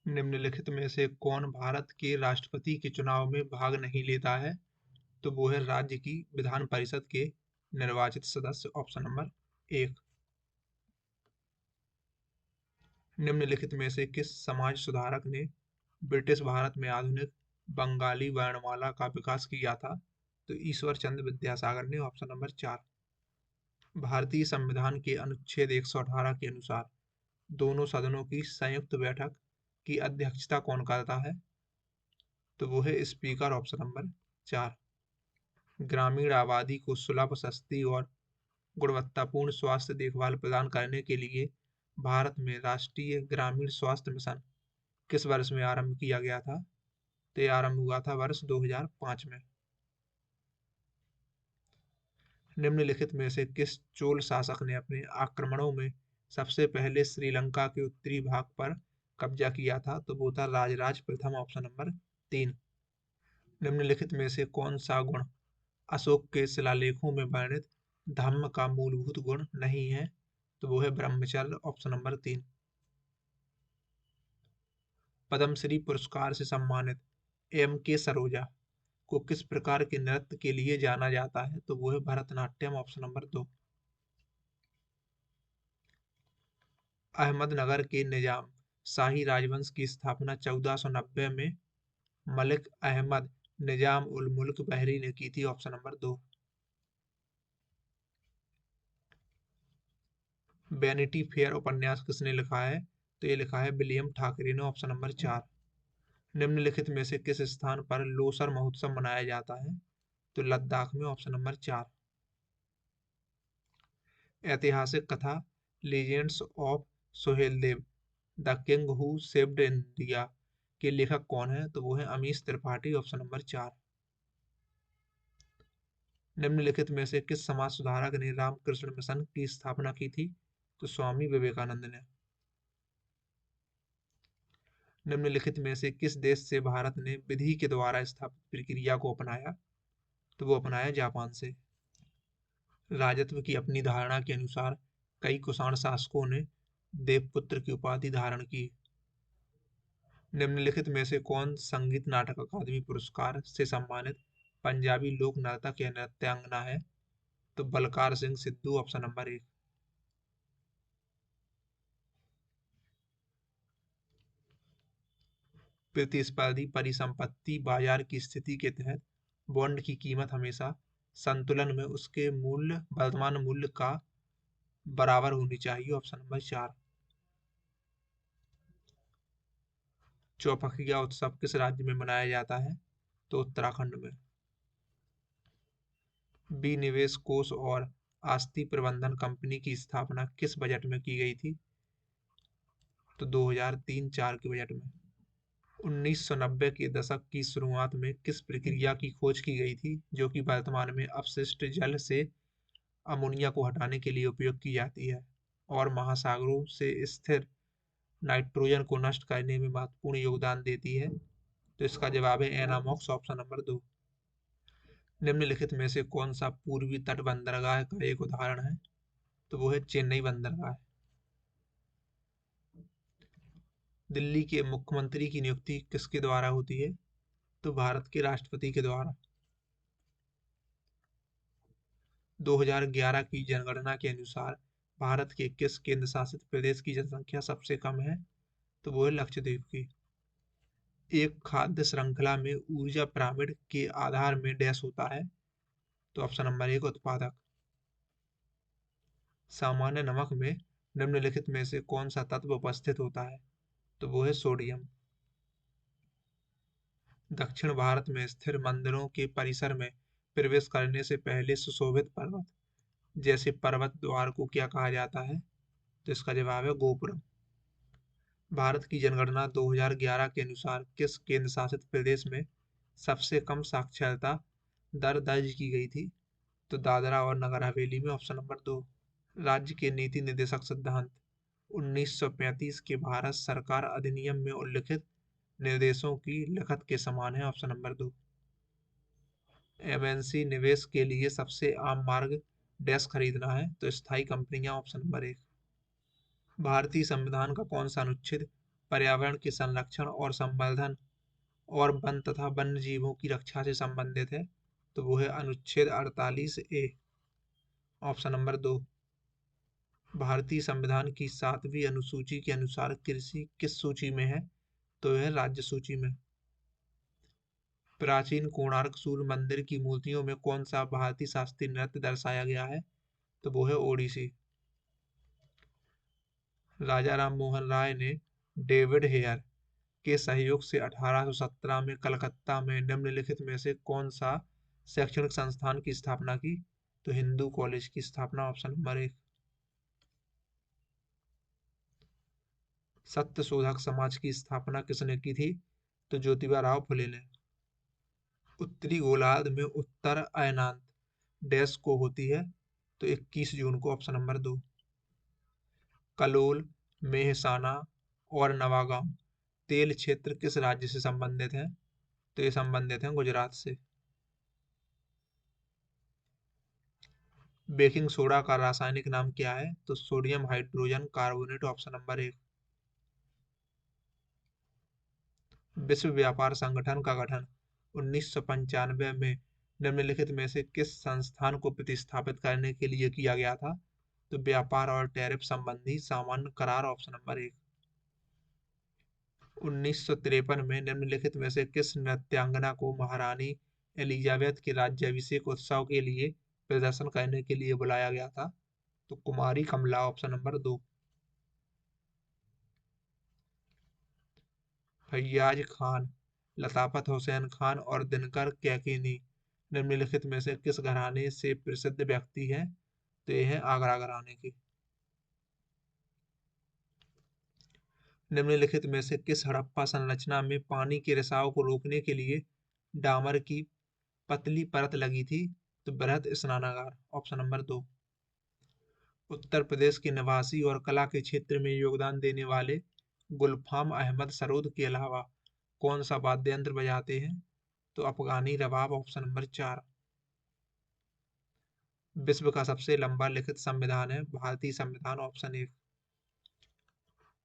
निम्नलिखित में से कौन भारत के राष्ट्रपति के चुनाव में भाग नहीं लेता है? तो वो है राज्य की विधान परिषद के निर्वाचित सदस्य। Option number 1। निम्नलिखित में से किस समाज सुधारक ने ब्रिटिश भारत में आधुनिक बंगाली वर्णमाला का विकास किया था? तो ईश्वर चंद्र विद्यासागर ने। Option number 4। भारतीय संविधान के अनुच्छेद 118 के अनुसार दोनों सदनों की संयुक्त बैठक की अध्यक्षता कौन करता है? तो वो है स्पीकर। Option number 4। ग्रामीण आबादी को सुलभ, सस्ती और गुणवत्तापूर्ण स्वास्थ्य देखभाल प्रदान करने के लिए भारत में राष्ट्रीय ग्रामीण स्वास्थ्य मिशन किस वर्ष में आरंभ किया गया था? तो ये आरंभ हुआ था वर्ष 2005 में। निम्नलिखित में से किस चोल शासक ने अपने आक्रमणों में सबसे पहले श्रीलंका के उत्तरी भाग पर कब्जा किया था? तो वो था राजराज प्रथम। Option number 3। निम्नलिखित में से कौन सा गुण अशोक के शिलालेखों में वर्णित धम्म का मूलभूत गुण नहीं है? तो वो है ब्रह्मचर्य। Option number 3। पद्मश्री पुरस्कार से सम्मानित एम के सरोजा को किस प्रकार के नृत्य के लिए जाना जाता है? तो वो है भरतनाट्यम। Option number 2। अहमदनगर के निजाम शाही राजवंश की स्थापना 1490 में मलिक अहमद निजाम उल मुल्क बहरी ने की थी। Option number 2। वैनिटी फेयर उपन्यास किसने लिखा है? तो ये लिखा है विलियम ठाकरे ने। Option number 4। निम्नलिखित में से किस स्थान पर लोसर महोत्सव मनाया जाता है? तो लद्दाख में। Option number 4। ऐतिहासिक कथा legends of Suheldev the king who saved India के लेखक कौन है? तो वो है अमीश त्रिपाठी। Option number 4। निम्नलिखित में से किस समाज सुधारक ने रामकृष्ण मिशन की स्थापना की थी? तो स्वामी विवेकानंद ने। निम्नलिखित में से किस देश से भारत ने विधि के द्वारा स्थापित प्रक्रिया को अपनाया? तो वो अपनाया जापान से। राजत्व की अपनी धारणा के अनुसार कई कुषाण शासकों ने देवपुत्र की उपाधि धारण की। निम्नलिखित में से कौन संगीत नाटक अकादमी पुरस्कार से सम्मानित पंजाबी लोक नर्तक या नृत्यांगना है? तो बलकार सिंह सिद्धू। Option number 1। प्रतिस्पर्धी परिसंपत्ति बाजार की स्थिति के तहत बॉन्ड की कीमत हमेशा संतुलन में उसके मूल्य वर्तमान मूल्य का बराबर होनी चाहिए। Option number 4। चौपहिया उत्सव किस राज्य में मनाया जाता है? तो उत्तराखंड में। विनिवेश कोष और आस्ति प्रबंधन कंपनी की स्थापना किस बजट में की गई थी? तो 2003-4 के बजट में। 1990 के दशक की शुरुआत में किस प्रक्रिया की खोज की गई थी जो कि वर्तमान में अपशिष्ट जल से अमोनिया को हटाने के लिए उपयोग की जाती है और महासागरों से स्थिर नाइट्रोजन को नष्ट करने में महत्वपूर्ण योगदान देती है? तो इसका जवाब है एनामॉक्स। Option number 2। निम्नलिखित में से कौन सा पूर्वी तट बंदरगाह का एक उदाहरण है? तो वो है चेन्नई बंदरगाह। दिल्ली के मुख्यमंत्री की नियुक्ति किसके द्वारा होती है? तो भारत के राष्ट्रपति के द्वारा। 2011 की जनगणना के अनुसार भारत के किस केंद्र शासित प्रदेश की जनसंख्या सबसे कम है? तो वो है लक्षद्वीप की। एक खाद्य श्रृंखला में ऊर्जा पिरामिड के आधार में डैश होता है? तो ऑप्शन नंबर 1 उत्पादक। सामान्य नमक में निम्नलिखित में से कौन सा तत्व उपस्थित होता है? तो वो है सोडियम। दक्षिण भारत में स्थिर मंदिरों के परिसर में प्रवेश करने से पहले सुशोभित पर्वत जैसे पर्वत द्वार को क्या कहा जाता है? तो इसका जवाब है गोपुरम। भारत की जनगणना 2011 के अनुसार किस केंद्र शासित प्रदेश में सबसे कम साक्षरता दर दर्ज की गई थी? तो दादरा और नगर हवेली में। Option number 2। राज्य के नीति निर्देशक सिद्धांत 1935 के भारत सरकार अधिनियम में उल्लिखित निर्देशों की लिखत के समान है। Option number 2। एमएनसी निवेश के लिए सबसे आम मार्ग डैश खरीदना है? तो स्थायी कंपनियां। Option number 1। भारतीय संविधान का कौन सा अनुच्छेद पर्यावरण के संरक्षण और संवर्धन और वन तथा वन्य जीवों की रक्षा से संबंधित है, तो वो है अनुच्छेद 48A, ऑप्शन नंबर 2। भारतीय संविधान की 7वीं अनुसूची के अनुसार कृषि किस सूची में है, तो यह राज्य सूची में। प्राचीन कोणार्क सूर्य मंदिर की मूर्तियों में कौन सा भारतीय शास्त्रीय नृत्य दर्शाया गया है, तो वो है ओडिसी। राजा राम मोहन राय ने डेविड हेयर के सहयोग से 1817 में कलकत्ता में निम्नलिखित में से कौन सा शैक्षणिक संस्थान की स्थापना की, तो हिंदू कॉलेज की स्थापना, ऑप्शन नंबर 1। सत्य शोधक समाज की स्थापना किसने की थी, तो ज्योतिबा राव फुले ने। उत्तरी गोलार्ध में उत्तर अयनांत डैश को होती है, तो 21 जून को, ऑप्शन नंबर 2। कलोल, मेहसाना और नवागांव तेल क्षेत्र किस राज्य से संबंधित हैं, तो ये संबंधित हैं गुजरात से। बेकिंग सोडा का रासायनिक नाम क्या है, तो sodium hydrogen carbonate, option number 1। विश्व व्यापार संगठन का गठन 1995 में निम्नलिखित में से किस संस्थान को प्रतिस्थापित करने के लिए किया गया था, तो व्यापार और टैरिफ संबंधी सामान्य करार, ऑप्शन नंबर 1। 1953 में निम्नलिखित में से किस नृत्यांगना को महारानी एलिजाबेथ के राज्याभिषेक उत्सव के लिए प्रदर्शन करने के लिए बुलाया गया था, तो कुमारी कमला, ऑप्शन नंबर 2। फैयाज खान, लताफत हुसैन खान और दिनकर कैकेनी निम्नलिखित में से किस घराने से प्रसिद्ध व्यक्ति हैं, तो ये है आगरा घराने के। निम्नलिखित में से किस हड़प्पा संरचना में पानी के रिसाव को रोकने के लिए डामर की पतली परत लगी थी, तो बृहत स्नानागार, ऑप्शन नंबर 2। उत्तर प्रदेश के निवासी और कला के क्षेत्र में योगदान देने वाले गुलफाम अहमद सरोद के अलावा कौन सा वाद्य यंत्र बजाते हैं, तो अफगानी रबाब, ऑप्शन नंबर 4। विश्व का सबसे लंबा लिखित संविधान है भारतीय संविधान, ऑप्शन 1।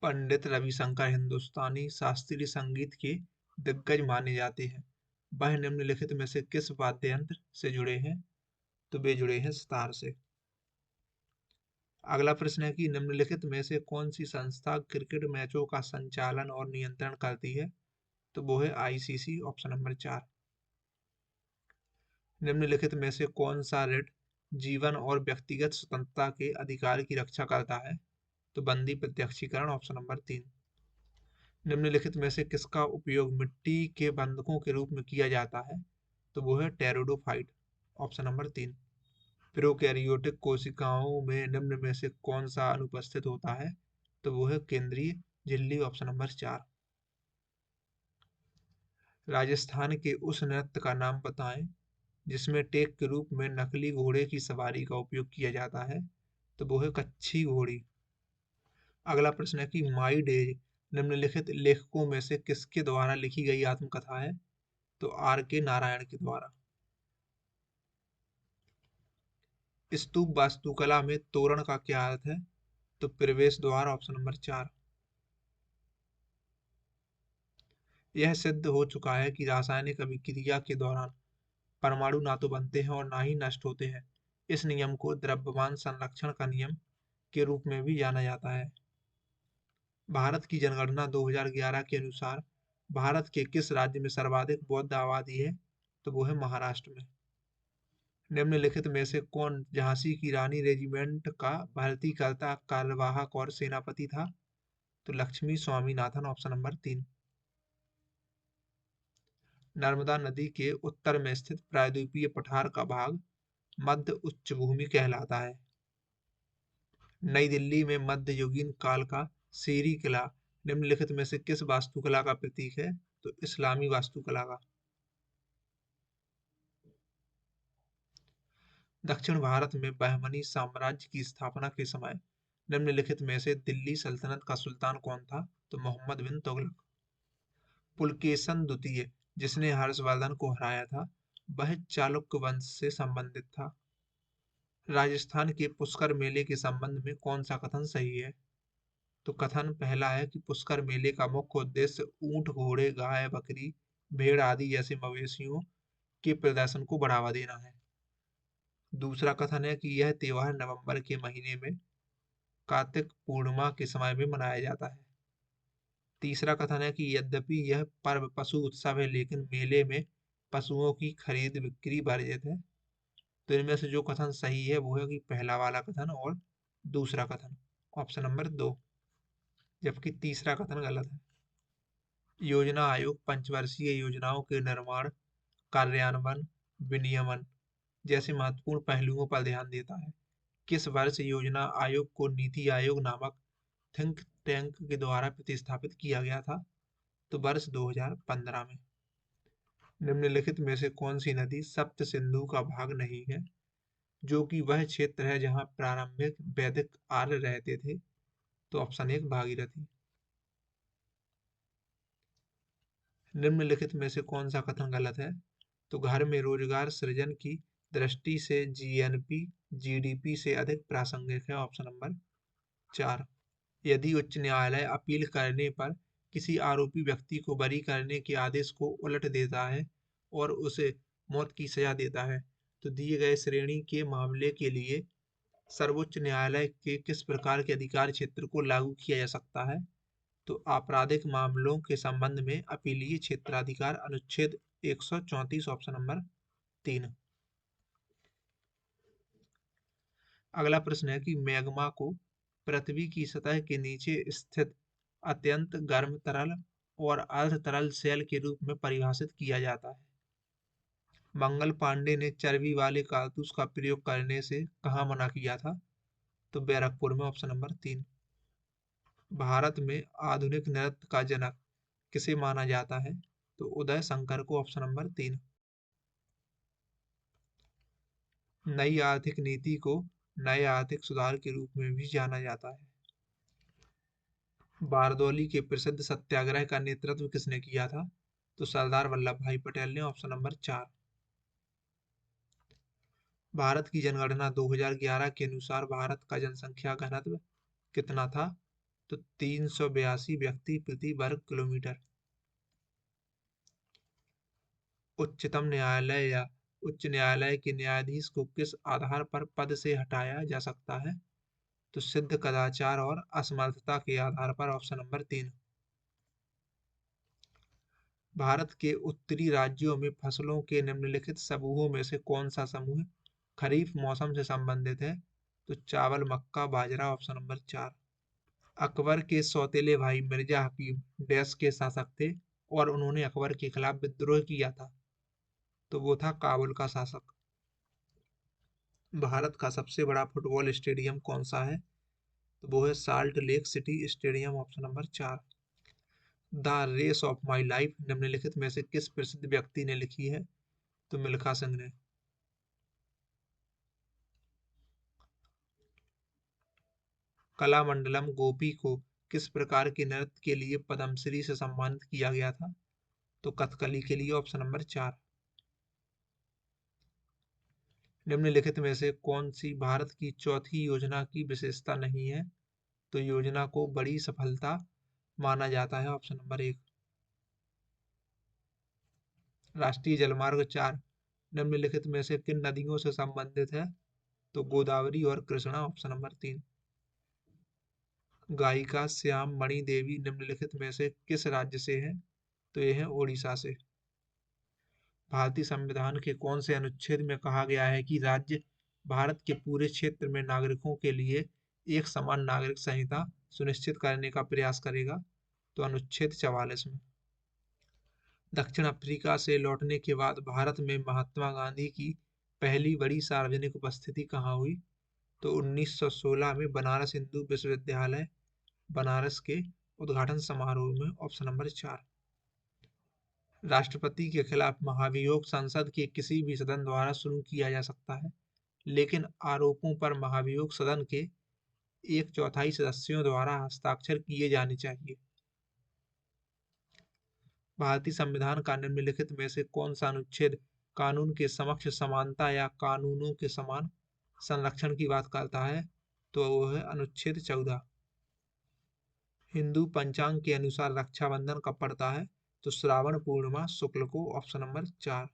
पंडित रविशंकर हिंदुस्तानी शास्त्रीय संगीत के दिग्गज माने जाते हैं, वह निम्नलिखित में से किस वाद्य यंत्र से जुड़े हैं, तो वे जुड़े हैं सितार से। अगला प्रश्न है कि निम्नलिखित में से कौन सी संस्था क्रिकेट मैचों का संचालन और नियंत्रण करती है, तो वो है आईसीसी, ऑप्शन नंबर 4। निम्नलिखित में से कौन सा रिट जीवन और व्यक्तिगत स्वतंत्रता के अधिकार की रक्षा करता है, तो बंदी प्रत्यक्षीकरण, ऑप्शन नंबर 3। निम्नलिखित में से किसका उपयोग मिट्टी के बंधकों के रूप में किया जाता है, तो वो है टेरिडोफाइट, ऑप्शन नंबर 3। प्रोकैरियोटिक कोशिकाओं में निम्न में से कौन सा अनुपस्थित होता है, तो वो है केंद्रीय झिल्ली, ऑप्शन नंबर 4। राजस्थान के उस नृत्य का नाम बताएं जिसमें टेक के रूप में नकली घोड़े की सवारी का उपयोग किया जाता है, तो वो है कच्छी घोड़ी। अगला प्रश्न है कि माई डेज निम्नलिखित लेखकों में से किसके द्वारा लिखी गई आत्मकथा है, तो आर के नारायण के द्वारा। स्तूप वास्तुकला में तोरण का क्या अर्थ है, तो प्रवेश द्वार, ऑप्शन नंबर 4। यह सिद्ध हो चुका है कि रासायनिक अभिक्रिया के दौरान परमाणु ना तो बनते हैं और ना ही नष्ट होते हैं। इस नियम को द्रव्यमान संरक्षण का नियम के रूप में भी जाना जाता है। भारत की जनगणना 2011 के अनुसार भारत के किस राज्य में सर्वाधिक बौद्ध आबादी है, तो वो है महाराष्ट्र में। निम्नलिखित में से कौन झांसी की रानी रेजिमेंट का भर्ती करता कार्यवाहक और सेनापति था, तो लक्ष्मी स्वामीनाथन, ऑप्शन नंबर 3। नर्मदा नदी के उत्तर में स्थित प्रायद्वीपीय पठार का भाग मध्य उच्चभूमि कहलाता है। नई दिल्ली में मध्ययुगीन काल का शेरी किला निम्नलिखित में से किस वास्तुकला का प्रतीक है, तो इस्लामी वास्तुकला का। दक्षिण भारत में बहमनी साम्राज्य की स्थापना के समय निम्नलिखित में से दिल्ली सल्तनत का सुल्तान कौन था, तो मोहम्मद बिन तुगलक। पुलकेशन द्वितीय जिसने हर्षवर्धन को हराया था, वह चालुक्य वंश से संबंधित था। राजस्थान के पुष्कर मेले के संबंध में कौन सा कथन सही है, तो कथन पहला है कि पुष्कर मेले का मुख्य उद्देश्य ऊंट, घोड़े, गाय, बकरी, भेड़ आदि जैसे मवेशियों के प्रदर्शन को बढ़ावा देना है। दूसरा कथन है कि यह त्योहार नवंबर के महीने में कार्तिक पूर्णिमा के समय में मनाया जाता है। तीसरा कथन है कि यद्यपि यह पर्व पशु उत्सव है, लेकिन मेले में पशुओं की खरीद बिक्री वर्जित है। तो इनमें से जो कथन सही है वो है कि पहला वाला कथन और दूसरा कथन, ऑप्शन नंबर 2। जबकि तीसरा कथन गलत है। योजना आयोग पंचवर्षीय योजनाओं के निर्माण, कार्यान्वयन, विनियमन जैसे महत्वपूर्ण पहलुओं पर ध्यान देता है। किस वर्ष योजना आयोग को नीति आयोग नामक थिंक टैंक के द्वारा प्रतिस्थापित किया गया था? तो वर्ष 2015 में। निम्नलिखित में से कौन सी नदी सप्त सिंधु का भाग नहीं है, जो कि वह क्षेत्र है जहां प्रारंभिक वैदिक आर्य रहते थे? तो ऑप्शन 1 भागीरथी। निम्नलिखित में से कौन सा कथन गलत है? तो घर में रोजगार सृजन की दृष्टि से जीएनपी जीडीपी से अधिक प्रासंगिक है, ऑप्शन नंबर 4। यदि उच्च न्यायालय अपील करने पर किसी आरोपी व्यक्ति को बरी करने के आदेश को उलट देता है और उसे मौत की सजा देता है, तो दिए गए श्रेणी के मामले के लिए सर्वोच्च न्यायालय के किस प्रकार के अधिकार क्षेत्र को लागू किया जा सकता है? तो आपराधिक मामलों के संबंध में अपीलीय क्षेत्राधिकार अनुच्छेद 134, ऑप्शन नंबर 3। अगला प्रश्न है कि मैग्मा को पृथ्वी की सतह के नीचे स्थित अत्यंत गर्म तरल और अर्ध तरल सेल के रूप में परिभाषित किया जाता है। मंगल पांडे ने चर्बी वाले कारतूस का प्रयोग करने से कहाँ मना किया था? तो बैरकपुर में, ऑप्शन नंबर 3। भारत में आधुनिक नृत्य का जनक किसे माना जाता है? तो उदय शंकर को, ऑप्शन नंबर 3। नई आर्थिक नीति को नए आर्थिक सुधार के रूप में भी जाना जाता है। बारदौली के प्रसिद्ध सत्याग्रह का नेतृत्व किसने किया था? तो सरदार वल्लभ भाई पटेल ने, ऑप्शन नंबर 4। भारत की जनगणना 2011 के अनुसार भारत का जनसंख्या घनत्व कितना था? तो 382 व्यक्ति प्रति वर्ग किलोमीटर। उच्चतम न्यायालय या उच्च न्यायालय के न्यायाधीश को किस आधार पर पद से हटाया जा सकता है? तो सिद्ध कदाचार और असमर्थता के आधार पर, ऑप्शन नंबर 3। भारत के उत्तरी राज्यों में फसलों के निम्नलिखित समूहों में से कौन सा समूह खरीफ मौसम से संबंधित है? तो चावल, मक्का, बाजरा, ऑप्शन नंबर 4। अकबर के सौतेले भाई मिर्जा हकीम डैश के शासक थे और उन्होंने अकबर के खिलाफ विद्रोह किया था? तो वो था काबुल का शासक। भारत का सबसे बड़ा फुटबॉल स्टेडियम कौन सा है? तो वो है Salt Lake City stadium, option number 4। The race of my life निम्नलिखित में से किस प्रसिद्ध व्यक्ति ने लिखी है? तो मिल्खा सिंह ने। कलामंडलम गोपी को किस प्रकार के नृत्य के लिए पद्मश्री से सम्मानित किया गया था? तो कथकली के लिए, ऑप्शन नंबर 4। निम्नलिखित में से कौन सी भारत की चौथी योजना की विशेषता नहीं है? तो योजना को बड़ी सफलता माना जाता है, ऑप्शन नंबर 1। राष्ट्रीय जलमार्ग 4 निम्नलिखित में से किन नदियों से संबंधित है? तो गोदावरी और कृष्णा, ऑप्शन नंबर 3। गायिका श्याम मणि देवी निम्नलिखित में से किस राज्य से है? तो यह है उड़ीसा से। भारतीय संविधान के कौन से अनुच्छेद में कहा गया है कि राज्य भारत के पूरे क्षेत्र में नागरिकों के लिए एक समान नागरिक संहिता सुनिश्चित करने का प्रयास करेगा? तो अनुच्छेद 44 में। दक्षिण अफ्रीका से लौटने के बाद भारत में महात्मा गांधी की पहली बड़ी सार्वजनिक उपस्थिति कहाँ हुई? तो 1916 में बनारस हिंदू विश्वविद्यालय बनारस के उद्घाटन समारोह में, ऑप्शन नंबर 4। राष्ट्रपति के खिलाफ महाभियोग संसद के किसी भी सदन द्वारा शुरू किया जा सकता है, लेकिन आरोपों पर महाभियोग सदन के 1/4 सदस्यों द्वारा हस्ताक्षर किए जाने चाहिए। भारतीय संविधान का निम्नलिखित में से कौन सा अनुच्छेद कानून के समक्ष समानता या कानूनों के समान संरक्षण की बात करता है? तो वो है अनुच्छेद 14। हिंदू पंचांग के अनुसार रक्षाबंधन कब पड़ता है? तो श्रावण पूर्णिमा शुक्ल को, ऑप्शन नंबर 4।